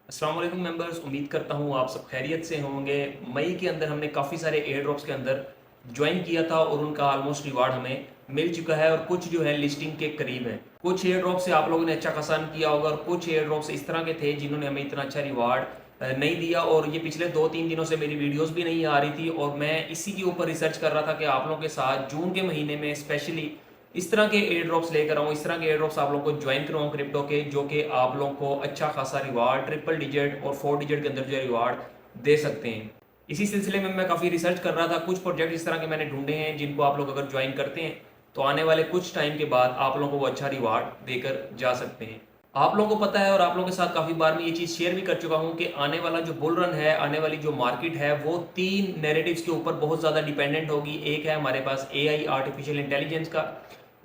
अस्सलाम वालेकुम मेंबर्स, उम्मीद करता हूँ आप सब खैरियत से होंगे। मई के अंदर हमने काफ़ी सारे एयर ड्रॉप्स के अंदर ज्वाइन किया था और उनका ऑलमोस्ट रिवार्ड हमें मिल चुका है और कुछ जो है लिस्टिंग के करीब है। कुछ एयर ड्रॉप से आप लोगों ने अच्छा खासा अर्न किया होगा और कुछ एयर ड्रॉप्स इस तरह के थे जिन्होंने हमें इतना अच्छा रिवार्ड नहीं दिया। और ये पिछले 2-3 दिनों से मेरी वीडियोस भी नहीं आ रही थी और मैं इसी के ऊपर रिसर्च कर रहा था कि आप लोगों के साथ जून के महीने में स्पेशली इस तरह के एयर ड्रॉप्स लेकर आऊँ, इस तरह के एयर ड्रॉप्स आप लोगों को ज्वाइन करवाऊँ क्रिप्टो के, जो कि आप लोगों को अच्छा खासा रिवार्ड ट्रिपल डिजिट और 4 डिजिट के अंदर जो रिवार्ड दे सकते हैं। इसी सिलसिले में मैं काफ़ी रिसर्च कर रहा था। कुछ प्रोजेक्ट इस तरह के मैंने ढूंढे हैं जिनको आप लोग अगर ज्वाइन करते हैं तो आने वाले कुछ टाइम के बाद आप लोगों को वो अच्छा रिवार्ड देकर जा सकते हैं। आप लोगों को पता है और आप लोगों के साथ काफ़ी बार मैं ये चीज़ शेयर भी कर चुका हूँ कि आने वाला जो बुल रन है, आने वाली जो मार्केट है, वो 3 नैरेटिव्स के ऊपर बहुत ज़्यादा डिपेंडेंट होगी। एक है हमारे पास एआई, आर्टिफिशियल इंटेलिजेंस का,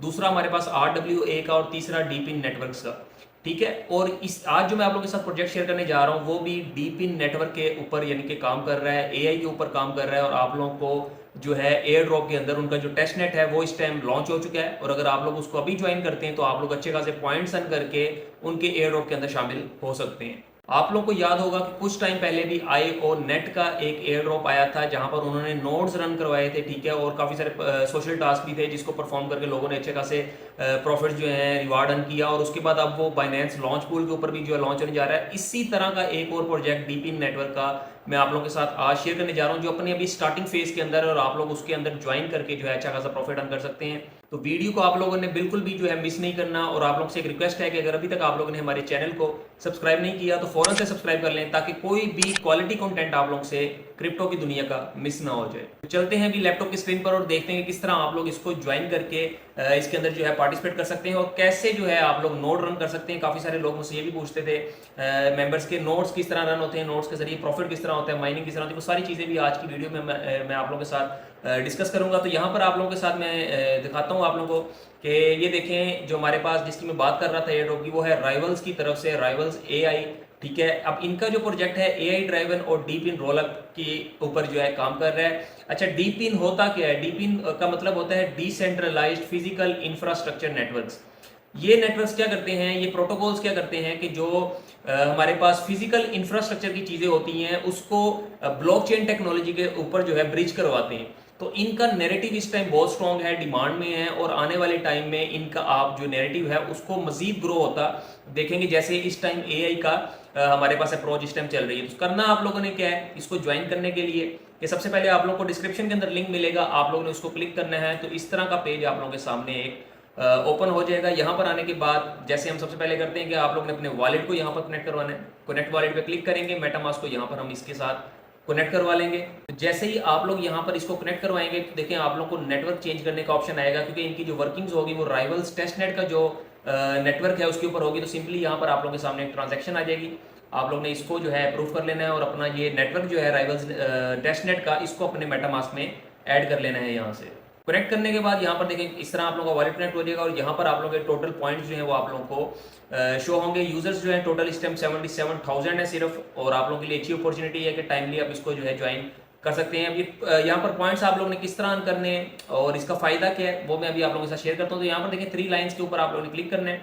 दूसरा हमारे पास RWA का और तीसरा डीप इन नेटवर्क्स का। ठीक है, और इस आज जो मैं आप लोगों के साथ प्रोजेक्ट शेयर करने जा रहा हूँ वो भी डीप इन नेटवर्क के ऊपर यानी कि काम कर रहा है, एआई के ऊपर काम कर रहा है। और आप लोगों को जो है एयर ड्रॉप के अंदर उनका जो टेस्ट नेट है वो इस टाइम लॉन्च हो चुका है और अगर आप लोग उसको अभी ज्वाइन करते हैं तो आप लोग अच्छे खासे पॉइंट्स अर्न करके उनके एयर ड्रॉप के अंदर शामिल हो सकते हैं। आप लोग को याद होगा कि कुछ टाइम पहले भी IO नेट का एक एयर ड्रॉप आया था जहां पर उन्होंने नोड्स रन करवाए थे। ठीक है, और काफ़ी सारे सोशल टास्क भी थे जिसको परफॉर्म करके लोगों ने अच्छे खासे प्रॉफिट जो है रिवार्ड अर्न किया और उसके बाद अब वो बाइनेंस लॉन्च पूल के ऊपर भी जो है लॉन्च होने जा रहा है। इसी तरह का एक और प्रोजेक्ट डीप इन नेटवर्क का मैं आप लोगों के साथ आज शेयर करने जा रहा हूं जो अपनी अभी स्टार्टिंग फेज के अंदर है और आप लोग उसके अंदर ज्वाइन करके जो है अच्छा खासा प्रॉफिट अर्न कर सकते हैं। तो वीडियो को आप लोगों ने बिल्कुल भी जो है मिस नहीं करना और आप लोगों से एक रिक्वेस्ट है कि अगर अभी तक आप लोगों ने हमारे चैनल को सब्सक्राइब नहीं किया तो फौरन से सब्सक्राइब कर लें ताकि कोई भी क्वालिटी कंटेंट आप लोगों से क्रिप्टो की दुनिया का मिस ना हो जाए। तो चलते हैं अभी लैपटॉप की स्क्रीन पर और देखते हैं कि किस तरह आप लोग इसको ज्वाइन करके इसके अंदर जो है पार्टिसिपेट कर सकते हैं और कैसे जो है आप लोग नोड रन कर सकते हैं। काफ़ी सारे लोग मुझसे ये भी पूछते थे मेंबर्स के नोड्स किस तरह रन होते हैं, नोड्स के जरिए प्रॉफिट किस तरह होता है, माइनिंग किस तरह होती है। वो सारी चीज़ें भी आज की वीडियो में मैं आप लोगों के साथ डिस्कस करूंगा। तो यहाँ पर आप लोगों के साथ मैं दिखाता हूँ आप लोगों को कि ये देखें जो हमारे पास जिसकी मैं बात कर रहा था एयरड्रॉप की, वो है राइवल्स की तरफ से, राइवल्स AI। ठीक है, अब इनका जो प्रोजेक्ट है AI ड्राइवन और डीप इन रोलअप के ऊपर जो है काम कर रहा है। अच्छा, डीप इन होता क्या है? डीप इन का मतलब होता है डिसेंट्रलाइज्ड फिजिकल इंफ्रास्ट्रक्चर नेटवर्क्स। ये नेटवर्क्स क्या करते हैं, ये प्रोटोकॉल्स क्या करते हैं कि जो हमारे पास फिजिकल इंफ्रास्ट्रक्चर की चीजें होती हैं उसको ब्लॉकचेन टेक्नोलॉजी के ऊपर जो है ब्रिज करवाते हैं। तो इनका नैरेटिव इस टाइम बहुत स्ट्रांग है, डिमांड में है और आने वाले टाइम में इनका आप जो नैरेटिव है उसको मजीद ग्रो होता देखेंगे। जैसे इस टाइम AI का हमारे पास अप्रोच इस टाइम चल रही है। तो करना आप लोगों ने क्या है, इसको ज्वाइन करने के लिए कि सबसे पहले आप लोगों को डिस्क्रिप्शन के अंदर लिंक मिलेगा, आप लोगों ने उसको क्लिक करना है। तो इस तरह का पेज आप लोगों के सामने एक ओपन हो जाएगा। यहाँ पर आने के बाद जैसे हम सबसे पहले करते हैं कि आप लोग ने अपने वॉलेट को यहाँ पर कनेक्ट करवाना है। कनेक्ट वॉलेट पे क्लिक करेंगे, मेटामास्क को यहाँ पर हम इसके साथ कनेक्ट करवा लेंगे। तो जैसे ही आप लोग यहाँ पर इसको कनेक्ट करवाएंगे तो देखें आप लोग को नेटवर्क चेंज करने का ऑप्शन आएगा क्योंकि इनकी जो वर्किंग्स होगी वो राइवल्स टेस्टनेट का जो नेटवर्क है उसके ऊपर होगी। तो सिंपली यहाँ पर आप लोगों के सामने एक ट्रांजेक्शन आ जाएगी, आप लोग ने इसको जो है अप्रूव कर लेना है और अपना ये नेटवर्क जो है राइवल्स टेस्टनेट का इसको अपने मेटामास्क में ऐड कर लेना है। यहाँ से कनेक्ट करने के बाद यहाँ पर देखें इस तरह आप लोगों का वॉलेट कनेक्ट हो जाएगा और यहाँ पर आप लोगों के टोटल पॉइंट्स जो हैं वो आप लोगों को शो होंगे। यूजर्स जो है टोटल इस टाइम 77,000 है सिर्फ और आप लोगों के लिए अच्छी अपॉर्चुनिटी है कि टाइमली आप इसको जो है ज्वाइन कर सकते हैं। अभी यहाँ पर पॉइंट्स आप लोगों ने किस तरह अर्न करने हैं और इसका फायदा क्या है वो मैं अभी आप लोगों के साथ शेयर करता हूँ। तो यहाँ पर देखें 3 लाइन्स के ऊपर आप लोगों ने क्लिक करना है।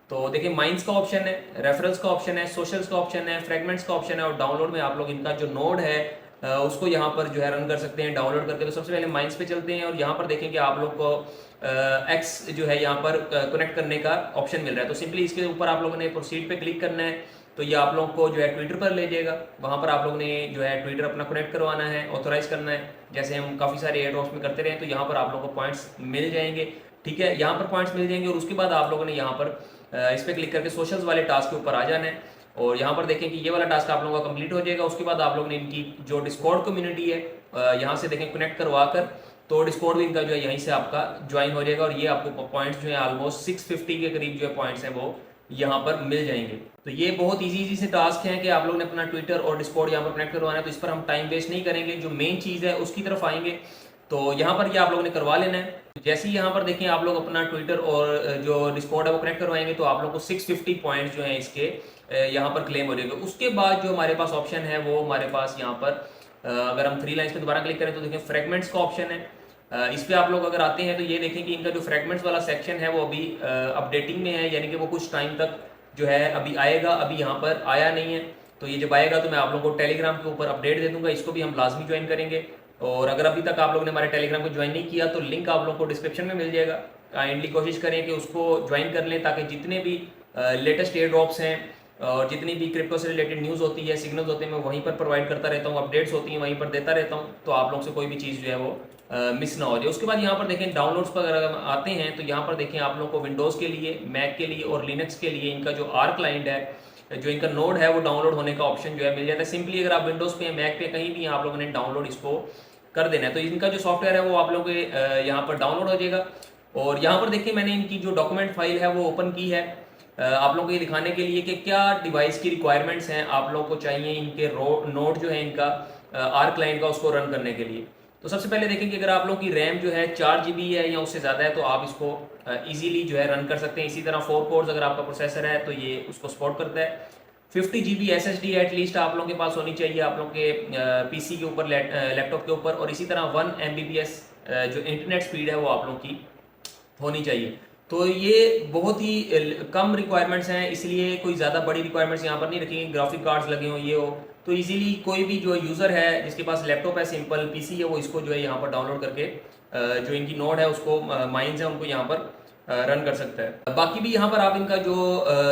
तो देखिए माइंस का ऑप्शन है, रेफरल्स का ऑप्शन है, सोशल्स का ऑप्शन है, फ्रेगमेंट्स का ऑप्शन है और डाउनलोड में आप लोग इनका जो नोड है उसको यहाँ पर जो है रन कर सकते हैं डाउनलोड करके। तो सबसे पहले माइंस पे चलते हैं और यहाँ पर देखें कि आप लोग को एक्स जो है यहाँ पर कनेक्ट करने का ऑप्शन मिल रहा है। तो सिंपली इसके ऊपर आप लोगों ने प्रोसीड पे क्लिक करना है। तो ये आप लोगों को जो है ट्विटर पर ले जाएगा, वहाँ पर आप लोगों ने जो है ट्विटर अपना कनेक्ट करवाना है, ऑथोराइज करना है जैसे हम काफ़ी सारे एयर ड्रॉप्स में करते रहे। तो यहाँ पर आप लोगों को पॉइंट्स मिल जाएंगे। ठीक है, यहाँ पर पॉइंट्स मिल जाएंगे और उसके बाद आप लोगों ने यहाँ पर इस पर क्लिक करके सोशल्स वाले टास्क के ऊपर आ जाना है और यहाँ पर देखें कि ये वाला टास्क आप लोगों का कंप्लीट हो जाएगा। उसके बाद आप लोगों ने इनकी जो डिस्कॉर्ड कम्युनिटी है यहाँ से देखें कनेक्ट करवा कर तो डिस्कॉर्ड भी इनका जो है यहीं से आपका ज्वाइन हो जाएगा और ये आपको पॉइंट्स जो है ऑलमोस्ट 650 के करीब जो है पॉइंट्स हैं वो यहाँ पर मिल जाएंगे। तो ये बहुत इजी से टास्क हैं कि आप लोग ने अपना ट्विटर और डिस्कॉर्ड यहाँ पर कनेक्ट करवाना है। तो इस पर हम टाइम वेस्ट नहीं करेंगे, जो मेन चीज़ है उसकी तरफ आएंगे। तो यहाँ पर ये आप लोगों ने करवा लेना है। जैसे ही यहाँ पर देखें आप लोग अपना ट्विटर और जो डिस्कॉर्ड है वो कनेक्ट करवाएंगे तो आप लोग को 650 पॉइंट्स जो हैं इसके यहाँ पर क्लेम हो जाएगा। उसके बाद जो हमारे पास ऑप्शन है वो हमारे पास यहाँ पर अगर हम 3 लाइन्स पे दोबारा क्लिक करें तो देखें फ्रेगमेंट्स का ऑप्शन है। इस पे आप लोग अगर आते हैं तो ये देखें कि इनका जो फ्रेगमेंट्स वाला सेक्शन है वो अभी अपडेटिंग में है, यानी कि वो कुछ टाइम तक जो है अभी आएगा, अभी यहाँ पर आया नहीं है। तो ये जब आएगा तो मैं आप लोगों को टेलीग्राम के ऊपर अपडेट दे दूंगा, इसको भी हम लाजमी ज्वाइन करेंगे। और अगर अभी तक आप लोगों ने हमारे टेलीग्राम को ज्वाइन नहीं किया तो लिंक आप लोगों को डिस्क्रिप्शन में मिल जाएगा। काइंडली कोशिश करें कि उसको ज्वाइन कर लें, ताकि जितने भी लेटेस्ट एयर ड्रॉप्स हैं और जितनी भी क्रिप्टो से रिलेटेड न्यूज़ होती है, सिग्नल्स होते हैं, मैं वहीं पर प्रोवाइड करता रहता हूँ, अपडेट्स होती हैं वहीं पर देता रहता हूँ, तो आप लोग से कोई भी चीज़ जो है वो मिस ना हो जाए। उसके बाद यहाँ पर देखें डाउनलोड्स पर अगर हम आते हैं तो यहाँ पर देखें आप लोग को विंडोज़ के लिए, मैक के लिए और लिनक्स के लिए इनका जो आर क्लाइंट है, जो इनका नोड है, वो डाउनलोड होने का ऑप्शन जो है मिल जाता है। सिंपली अगर आप विंडोज़ पे, मैक पे, कहीं भी आप लोगों ने डाउनलोड इसको कर देना है, तो इनका जो सॉफ्टवेयर है वो आप लोगों के यहाँ पर डाउनलोड हो जाएगा। और यहाँ पर देखिए मैंने इनकी जो डॉक्यूमेंट फाइल है वो ओपन की है, आप लोगों को ये दिखाने के लिए कि क्या डिवाइस की रिक्वायरमेंट्स हैं आप लोगों को चाहिए इनके नोड जो है इनका आर क्लाइंट का, उसको रन करने के लिए। तो सबसे पहले देखें कि अगर आप लोगों की रैम जो है 4 GB है या उससे ज़्यादा है तो आप इसको ईजिली जो है रन कर सकते हैं। इसी तरह 4 कोर्स अगर आपका प्रोसेसर है तो ये उसको सपोर्ट करता है। 50 GB SSD एटलीस्ट आप लोगों के पास होनी चाहिए, आप लोगों के PC के ऊपर, लैपटॉप के ऊपर। और इसी तरह 1 MBPS जो इंटरनेट स्पीड है वो आप लोगों की होनी चाहिए। तो ये बहुत ही कम रिक्वायरमेंट्स हैं, इसलिए कोई ज़्यादा बड़ी रिक्वायरमेंट्स यहाँ पर नहीं रखेंगे, ग्राफिक कार्ड्स लगे हो, ये हो। तो इजीली कोई भी जो यूज़र है जिसके पास लैपटॉप है, सिंपल PC है, वो इसको जो है यहाँ पर डाउनलोड करके जो इनकी नोड है उसको, माइंस है उनको यहाँ पर रन कर सकता है। बाकी भी यहाँ पर आप इनका जो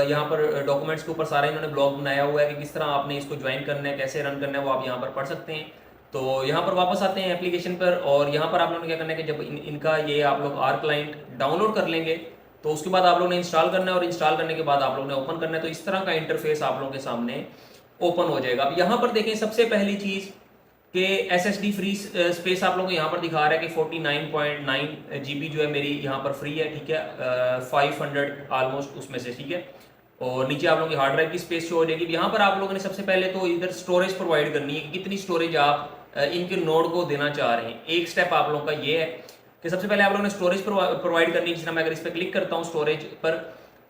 यहाँ पर डॉक्यूमेंट्स के ऊपर सारा इन्होंने ब्लॉग बनाया हुआ है कि किस तरह आपने इसको ज्वाइन करना है, कैसे रन करना है, वो आप यहाँ पर पढ़ सकते हैं। तो यहाँ पर वापस आते हैं एप्लीकेशन पर, और यहाँ पर आप लोगों ने क्या करना है कि जब इनका ये आप लोग आर क्लाइंट डाउनलोड कर लेंगे तो उसके बाद आप लोगों ने इंस्टॉल करना है, और इंस्टॉल करने के बाद आप लोगों ने ओपन करना है। तो इस तरह का इंटरफेस आप लोगों के सामने ओपन हो जाएगा। अब यहाँ पर देखें सबसे पहली चीज़ कि SSD फ्री स्पेस आप लोगों को यहाँ पर दिखा रहा है कि 49.9 GB जो है मेरी यहाँ पर फ्री है, ठीक है, 500 ऑलमोस्ट उसमें से, ठीक है। और नीचे आप लोगों की हार्ड ड्राइव की स्पेस शो हो जाएगी। यहाँ पर आप लोगों ने सबसे पहले तो इधर स्टोरेज प्रोवाइड करनी है कि कितनी स्टोरेज आप इनके नोड को देना चाह रहे हैं। एक स्टेप आप लोगों का ये है कि सबसे पहले आप लोगों ने स्टोरेज प्रोवाइड करनी है। जिस तरह मैं अगर इस पर क्लिक करता हूँ स्टोरेज पर,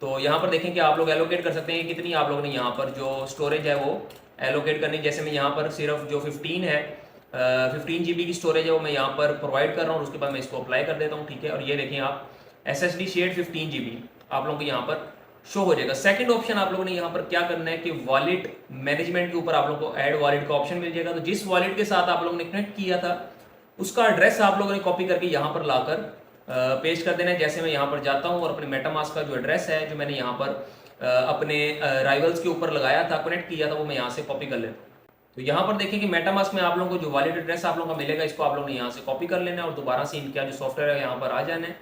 तो यहाँ पर देखें कि आप लोग एलोकेट कर सकते हैं कितनी आप लोगों ने यहाँ पर जो स्टोरेज है वो एलोकेट करनी। जैसे मैं यहाँ पर सिर्फ जो 15 है, 15 GB की स्टोरेज है वो मैं यहाँ पर प्रोवाइड कर रहा हूँ, और उसके बाद मैं इसको अप्लाई कर देता हूँ, ठीक है। और ये देखें आप SSD शेयर 15 GB आप लोगों को यहाँ पर शो हो जाएगा। सेकंड ऑप्शन आप लोगों ने यहाँ पर क्या करना है कि वॉलेट मैनेजमेंट के ऊपर आप लोगों को ऐड वॉलेट का ऑप्शन मिल जाएगा। तो जिस वॉलेट के साथ आप लोगों ने कनेक्ट किया था उसका एड्रेस आप लोगों ने कॉपी करके यहाँ पर लाकर पेस्ट कर देना है। जैसे मैं यहाँ पर जाता हूँ और अपने मेटामास्क का जो एड्रेस है जो मैंने यहाँ पर अपने राइवल्स के ऊपर लगाया था, कनेक्ट किया था, वो मैं यहाँ से कॉपी कर लेता हूँ। तो यहाँ पर देखिए कि मेटामास्क में आप लोगों को जो वॉलेट एड्रेस आप लोगों का मिलेगा, इसको आप लोगों ने यहाँ से कॉपी कर लेना है और दोबारा से इनका जो सॉफ्टवेयर है यहाँ पर आ जाना है।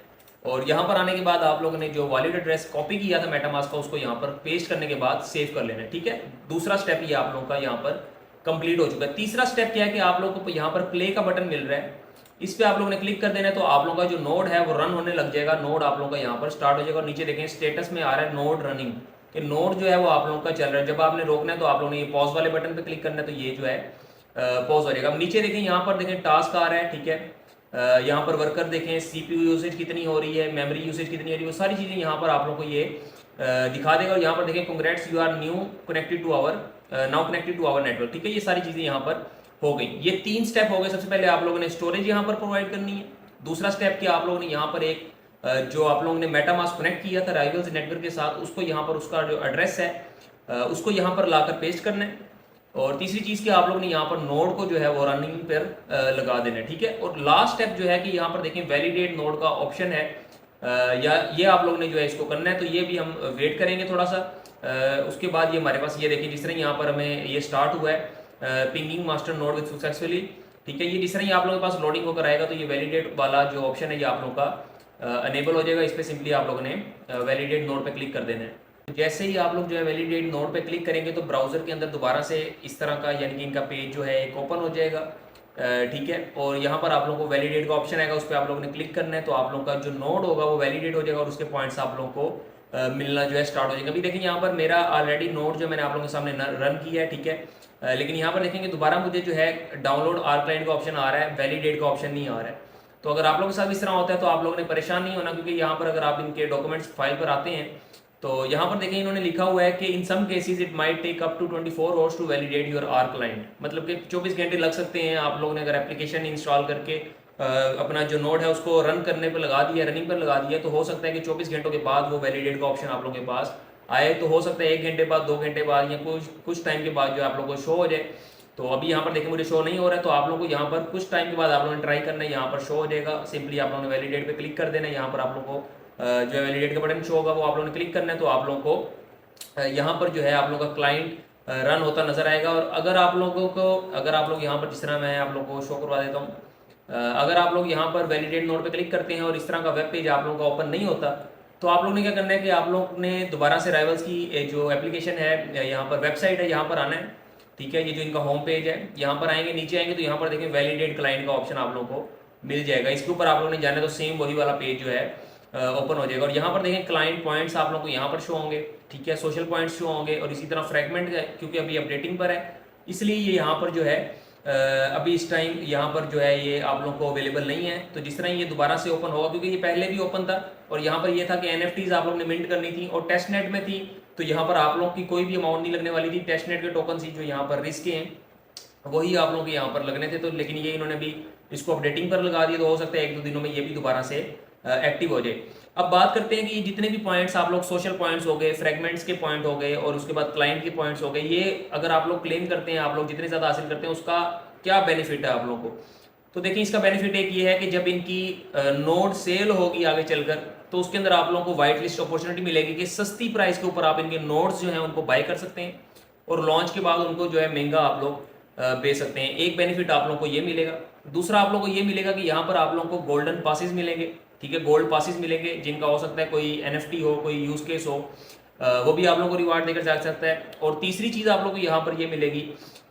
और यहाँ पर आने के बाद आप लोगों ने जो वॉलेट एड्रेस कॉपी किया था मेटामास्क का, उसको यहाँ पर पेस्ट करने के बाद सेव कर लेना है, ठीक है। दूसरा स्टेप ये आप लोगों का यहाँ पर कंप्लीट हो चुका है। तीसरा स्टेप क्या है कि आप लोगों को यहाँ पर प्ले का बटन मिल रहा है, इस पर आप लोगों ने क्लिक कर देना है। तो आप लोगों का जो नोड है वो रन होने लग जाएगा, नोड आप लोगों का यहाँ पर स्टार्ट हो जाएगा। और नीचे देखें स्टेटस में आ रहा है नोड रनिंग, कि नोड जो है वो आप लोगों का चल रहा है। जब आपने रोकना है तो आप लोगों ने ये पॉज वाले बटन पे क्लिक करना है, तो ये जो है पॉज हो जाएगा। अब नीचे देखें यहाँ पर देखें टास्क आ रहा है, ठीक है। यहाँ पर वर्कर देखें, CPU यूसेज कितनी हो रही है, मेमोरी यूसेज कितनी हो रही है, वो सारी चीज़ें यहाँ पर आप लोग को ये दिखा देगा। और यहाँ पर देखें congrats you are now connected to our network, ठीक है। ये सारी चीज़ें यहाँ पर हो गई। ये 3 स्टेप हो गए। सबसे पहले आप लोगों ने स्टोरेज यहाँ पर प्रोवाइड करनी है। दूसरा स्टेप कि आप लोगों ने यहाँ पर एक जो आप लोगों ने मेटामास्क कनेक्ट किया था राइवल्स नेटवर्क के साथ, उसको यहाँ पर उसका जो एड्रेस है उसको यहाँ पर लाकर पेस्ट करना है। और तीसरी चीज़ कि आप लोगों ने यहाँ पर नोड को जो है वो रनिंग पर लगा देना है, ठीक है। और लास्ट स्टेप जो है कि यहाँ पर देखें वैलिडेट नोड का ऑप्शन है, या ये आप लोगों ने जो है इसको करना है। तो ये भी हम वेट करेंगे थोड़ा सा। उसके बाद ये हमारे पास ये देखिए जिस तरह यहाँ पर हमें ये स्टार्ट हुआ है pinging master node with successfully, ठीक है। ये जिस तरह ही आप लोगों के पास लोडिंग होकर आएगा तो ये वैलिडेट वाला जो ऑप्शन है ये आप लोगों का अनेबल हो जाएगा। इस पर सिंपली आप लोगों ने वैलिडेट नोड पे क्लिक कर देना है। जैसे ही आप लोग जो है वैलिडेट नोड पे क्लिक करेंगे तो ब्राउजर के अंदर दोबारा से इस तरह का यानी कि इनका पेज जो है एक ओपन हो जाएगा, ठीक है। और यहाँ पर आप लोगों को वैलिडेट का ऑप्शन आएगा, उस पर आप लोगों ने क्लिक करना है। तो आप लोगों का जो नोड होगा वो वैलिडेट हो जाएगा और उसके पॉइंट्स आप लोगों को मिलना जो है स्टार्ट हो जाएगा। अभी देखिए यहाँ पर मेरा ऑलरेडी नोड जो मैंने आप लोगों के सामने रन किया है, ठीक है। लेकिन यहाँ पर देखेंगे दोबारा मुझे जो है डाउनलोड आर क्लाइंट का ऑप्शन आ रहा है, वैलिडेट का ऑप्शन नहीं आ रहा है। तो अगर आप लोगों के साथ इस तरह होता है तो आप लोगों ने परेशान नहीं होना, क्योंकि यहाँ पर अगर आप इनके डॉक्यूमेंट्स फाइल पर आते हैं तो यहाँ पर देखें इन्होंने लिखा हुआ है कि in some cases it might take up to 24 hours to validate your our client, मतलब कि 24 घंटे लग सकते हैं। आप लोगों ने अगर एप्लीकेशन इंस्टॉल करके अपना जो नोड है उसको रन करने पर लगा दिया, रनिंग पर लगा दिया, तो हो सकता है कि 24 घंटों के बाद वो वैलिडेट का ऑप्शन आप लोगों के पास आए तो हो सकता है 1 घंटे बाद, 2 घंटे बाद या कुछ टाइम के बाद जो आप लोगों को शो हो जाए। तो अभी यहाँ पर देखें मुझे शो नहीं हो रहा है, तो आप लोगों को यहाँ पर कुछ टाइम के बाद आप लोगों ने ट्राई करना है, यहाँ पर शो हो जाएगा। सिंपली आप लोगों ने वैलिडेट पे क्लिक कर देना है। यहाँ पर आप लोगों को जो है वैलिडेट का बटन शो होगा वो आप लोगों ने क्लिक करना है। तो आप लोगों को यहाँ पर जो है आप लोगों का क्लाइंट रन होता नजर आएगा। और अगर आप लोग यहाँ पर, जिस तरह मैं आप लोगों को शो करवा देता हूँ, अगर आप लोग यहाँ पर वैलिडेट नोड पे क्लिक करते हैं और इस तरह का वेब पेज आप लोगों का ओपन नहीं होता, तो आप लोग ने क्या करना है कि आप लोग ने दोबारा से राइवल्स की जो एप्लीकेशन है, यहाँ पर वेबसाइट है, यहाँ पर आना है। ठीक है, ये जो इनका होम पेज है, यहाँ पर आएंगे, नीचे आएंगे तो यहाँ पर देखें वैलिडेट क्लाइंट का ऑप्शन आप लोगों को मिल जाएगा। इसके ऊपर आप लोगों ने जाना तो सेम वही वाला पेज जो है ओपन हो जाएगा। और यहाँ पर देखें क्लाइंट पॉइंट्स आप लोगों को यहाँ पर शो होंगे। ठीक है, सोशल पॉइंट्स शो होंगे। और इसी तरह फ्रेगमेंट क्योंकि अभी अपडेटिंग पर है, इसलिए ये यहाँ पर जो है अभी इस टाइम यहाँ पर जो है ये आप लोगों को अवेलेबल नहीं है। तो जिस तरह ये दोबारा से ओपन होगा, क्योंकि ये पहले भी ओपन था और यहाँ पर ये था कि NFTs आप लोग ने मिंट करनी थी और टेस्टनेट में थी, तो यहाँ पर आप लोग की कोई भी अमाउंट नहीं लगने वाली थी। टेस्टनेट के टोकन ही जो यहाँ पर रिस्क हैं वही आप लोगों के यहाँ पर लगने थे। तो लेकिन ये इन्होंने भी इसको अपडेटिंग पर लगा दिया, तो हो सकता है 1-2 दिनों में ये भी दोबारा से एक्टिव हो जाए। अब बात करते हैं कि जितने भी पॉइंट्स आप लोग, सोशल पॉइंट्स हो गए, फ्रेगमेंट्स के पॉइंट हो गए और उसके बाद क्लाइंट के पॉइंट्स हो गए, ये अगर आप लोग क्लेम करते हैं, आप लोग जितने ज़्यादा हासिल करते हैं उसका क्या बेनिफिट है आप लोगों को। तो देखिए इसका बेनिफिट एक ये है कि जब इनकी नोड सेल होगी आगे चलकर, तो उसके अंदर आप लोगों को वाइट लिस्ट अपॉर्चुनिटी मिलेगी कि सस्ती प्राइस के ऊपर आप इनके नोड्स जो हैं उनको बाय कर सकते हैं और लॉन्च के बाद उनको जो है महंगा आप लोग बेच सकते हैं। एक बेनिफिट आप लोगों को ये मिलेगा। दूसरा आप लोगों को ये मिलेगा कि यहाँ पर आप लोगों को गोल्डन पासिस मिलेंगे। ठीक है, गोल्ड पासिस मिलेंगे जिनका हो सकता है कोई NFT हो, कोई यूज केस हो, वो भी आप लोगों को रिवार्ड देकर जा सकता है। और तीसरी चीज़ आप लोगों को यहाँ पर ये मिलेगी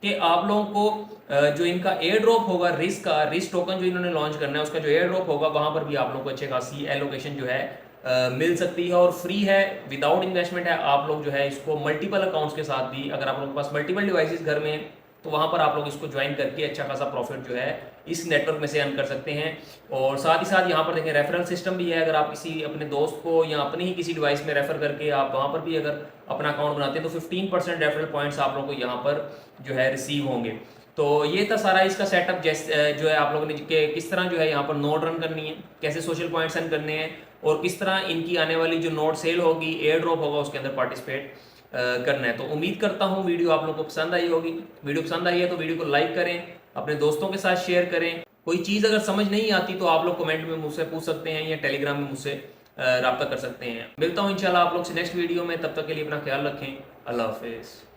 कि आप लोगों को जो इनका एयर ड्रॉप होगा, रिस्क टोकन जो इन्होंने लॉन्च करना है उसका जो एयर ड्रॉप होगा, वहां पर भी आप लोगों को अच्छे खासी एलोकेशन जो है मिल सकती है और फ्री है, विदाउट इन्वेस्टमेंट है। आप लोग जो है इसको मल्टीपल अकाउंट्स के साथ भी, अगर आप लोगों के पास मल्टीपल डिवाइसेस घर में, तो वहां पर आप लोग इसको ज्वाइन करके अच्छा खासा प्रॉफिट जो है इस नेटवर्क में से अर्न कर सकते हैं। और साथ ही साथ यहाँ पर देखें रेफरल सिस्टम भी है। अगर आप किसी अपने दोस्त को या अपनी ही किसी डिवाइस में रेफर करके आप वहाँ पर भी अगर अपना अकाउंट बनाते हैं तो 15% रेफरल पॉइंट्स आप लोगों को यहाँ पर जो है रिसीव होंगे। तो ये था सारा इसका सेटअप, जैसे जो है आप लोगों ने किस तरह जो है यहाँ पर नोड रन करनी है, कैसे सोशल पॉइंट्स रन करने हैं और किस तरह इनकी आने वाली जो नोड सेल होगी, एयर ड्रॉप होगा, उसके अंदर पार्टिसिपेट करना है। तो उम्मीद करता हूँ वीडियो आप लोगों को पसंद आई होगी। वीडियो पसंद आई है तो वीडियो को लाइक करें, अपने दोस्तों के साथ शेयर करें। कोई चीज़ अगर समझ नहीं आती तो आप लोग कमेंट में मुझसे पूछ सकते हैं या टेलीग्राम में मुझसे रब्ता कर सकते हैं। मिलता हूँ इंशाल्लाह आप लोग से नेक्स्ट वीडियो में। तब तक के लिए अपना ख्याल रखें। अल्लाह हाफिज़।